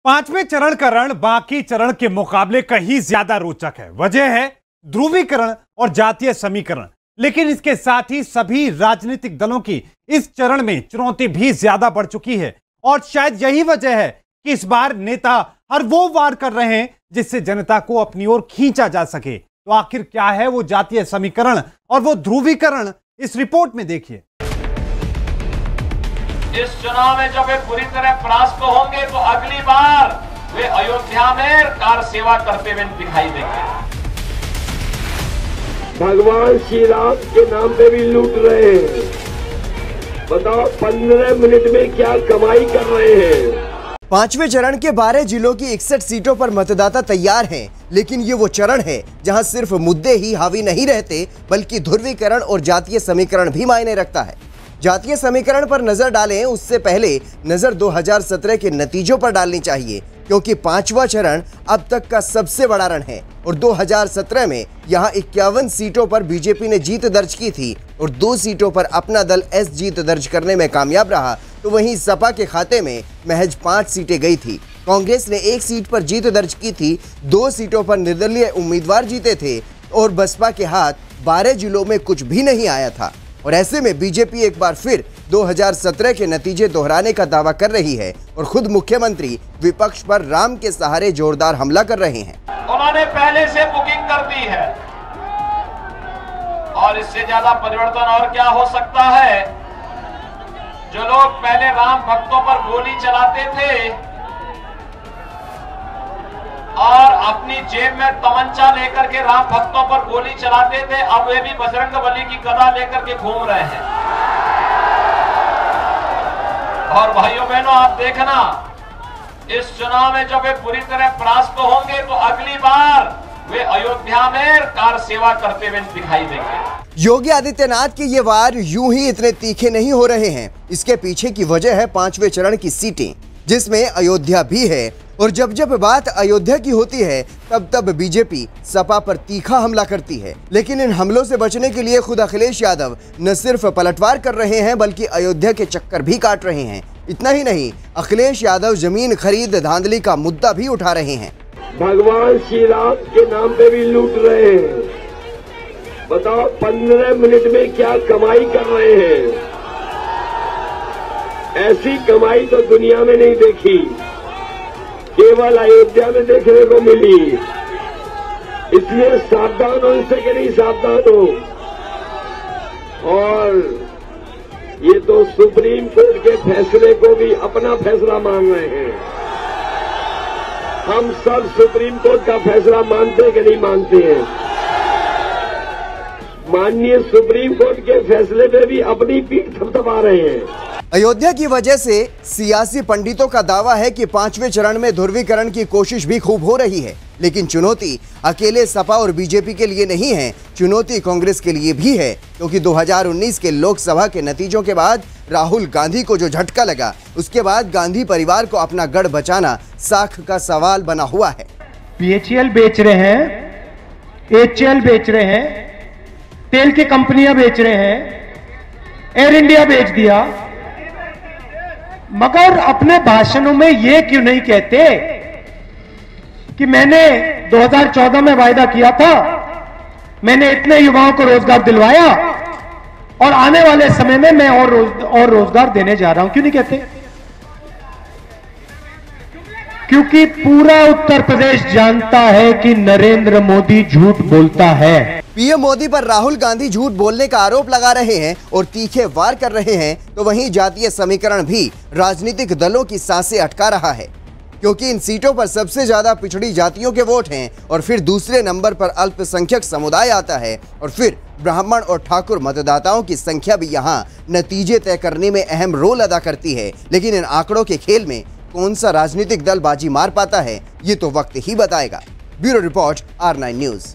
पांचवें चरण का रण बाकी चरण के मुकाबले कहीं ज्यादा रोचक है। वजह है ध्रुवीकरण और जातीय समीकरण। लेकिन इसके साथ ही सभी राजनीतिक दलों की इस चरण में चुनौती भी ज्यादा बढ़ चुकी है और शायद यही वजह है कि इस बार नेता हर वो वार कर रहे हैं जिससे जनता को अपनी ओर खींचा जा सके। तो आखिर क्या है वो जातीय समीकरण और वो ध्रुवीकरण, इस रिपोर्ट में देखिए। इस चुनाव में जब वे पूरी तरह परास्त होंगे तो अगली बार वे अयोध्या में कार सेवा करते हुए दिखाई देंगे। भगवान श्री राम के नाम पे भी लूट रहे हैं। बताओ 15 मिनट में क्या कमाई कर रहे हैं। पांचवें चरण के 12 जिलों की 61 सीटों पर मतदाता तैयार हैं, लेकिन ये वो चरण है जहां सिर्फ मुद्दे ही हावी नहीं रहते बल्कि ध्रुवीकरण और जातीय समीकरण भी मायने रखता है। जातीय समीकरण पर नजर डालें उससे पहले नजर 2017 के नतीजों पर डालनी चाहिए, क्योंकि पांचवा चरण अब तक का सबसे बड़ा रण है और 2017 में यहां 51 सीटों पर बीजेपी ने जीत दर्ज की थी और 2 सीटों पर अपना दल एस जीत दर्ज करने में कामयाब रहा। तो वहीं सपा के खाते में महज 5 सीटें गई थी। कांग्रेस ने 1 सीट पर जीत दर्ज की थी, 2 सीटों पर निर्दलीय उम्मीदवार जीते थे और बसपा के हाथ 12 जिलों में कुछ भी नहीं आया था। और ऐसे में बीजेपी एक बार फिर 2017 के नतीजे दोहराने का दावा कर रही है और खुद मुख्यमंत्री विपक्ष पर राम के सहारे जोरदार हमला कर रहे हैं। उन्होंने पहले से बुकिंग कर दी है और इससे ज्यादा परिवर्तन और क्या हो सकता है। जो लोग पहले राम भक्तों पर गोली चलाते थे और अपनी जेब में तमंचा लेकर के राम भक्तों पर गोली चलाते थे, अब वे भी बजरंगबली की गदा लेकर के घूम रहे हैं। और भाइयों बहनों, आप देखना इस चुनाव में जब वे पूरी तरह परास्त होंगे तो अगली बार वे अयोध्या में कार सेवा करते हुए दिखाई देंगे। योगी आदित्यनाथ के ये वार यूं ही इतने तीखे नहीं हो रहे हैं। इसके पीछे की वजह है पांचवें चरण की सीटें, जिसमें अयोध्या भी है। और जब जब बात अयोध्या की होती है तब तब बीजेपी सपा पर तीखा हमला करती है। लेकिन इन हमलों से बचने के लिए खुद अखिलेश यादव न सिर्फ पलटवार कर रहे हैं बल्कि अयोध्या के चक्कर भी काट रहे हैं। इतना ही नहीं, अखिलेश यादव जमीन खरीद धांधली का मुद्दा भी उठा रहे हैं। भगवान श्री राम के नाम पे भी लूट रहे हैं। बताओ 15 मिनट में क्या कमाई कर रहे हैं। ऐसी कमाई तो दुनिया में नहीं देखी, केवल अयोध्या में देखने को मिली। इसलिए सावधान हो, इससे कि नहीं सावधान हो। और ये तो सुप्रीम कोर्ट के फैसले को भी अपना फैसला मान रहे हैं। हम सब सुप्रीम कोर्ट का फैसला मानते कि नहीं मानते हैं। माननीय सुप्रीम कोर्ट के फैसले पे भी अपनी पीठ थपथपा रहे हैं। अयोध्या की वजह से सियासी पंडितों का दावा है कि पांचवें चरण में ध्रुवीकरण की कोशिश भी खूब हो रही है। लेकिन चुनौती अकेले सपा और बीजेपी के लिए नहीं है, चुनौती कांग्रेस के लिए भी है, क्योंकि 2019 के लोकसभा के नतीजों के बाद राहुल गांधी को जो झटका लगा, उसके बाद गांधी परिवार को अपना गढ़ बचाना साख का सवाल बना हुआ है। बीएचईएल बेच रहे हैं, एचएल बेच रहे हैं, तेल की कंपनियां बेच रहे हैं, एयर इंडिया बेच दिया, मगर अपने भाषणों में ये क्यों नहीं कहते कि मैंने 2014 में वायदा किया था, मैंने इतने युवाओं को रोजगार दिलवाया और आने वाले समय में मैं और रोजगार देने जा रहा हूं। क्यों नहीं कहते? क्योंकि पूरा उत्तर प्रदेश जानता है कि नरेंद्र मोदी झूठ बोलता है। पीएम मोदी पर राहुल गांधी झूठ बोलने का आरोप लगा रहे हैं और तीखे वार कर रहे हैं, तो वहीं जातीय समीकरण भी राजनीतिक दलों की सांसें अटका रहा है, क्योंकि इन सीटों पर सबसे ज्यादा पिछड़ी जातियों के वोट हैं और फिर दूसरे नंबर पर अल्पसंख्यक समुदाय आता है और फिर ब्राह्मण और ठाकुर मतदाताओं की संख्या भी यहाँ नतीजे तय करने में अहम रोल अदा करती है। लेकिन इन आंकड़ों के खेल में कौन सा राजनीतिक दल बाजी मार पाता है, ये तो वक्त ही बताएगा। Bureau report, R9 news.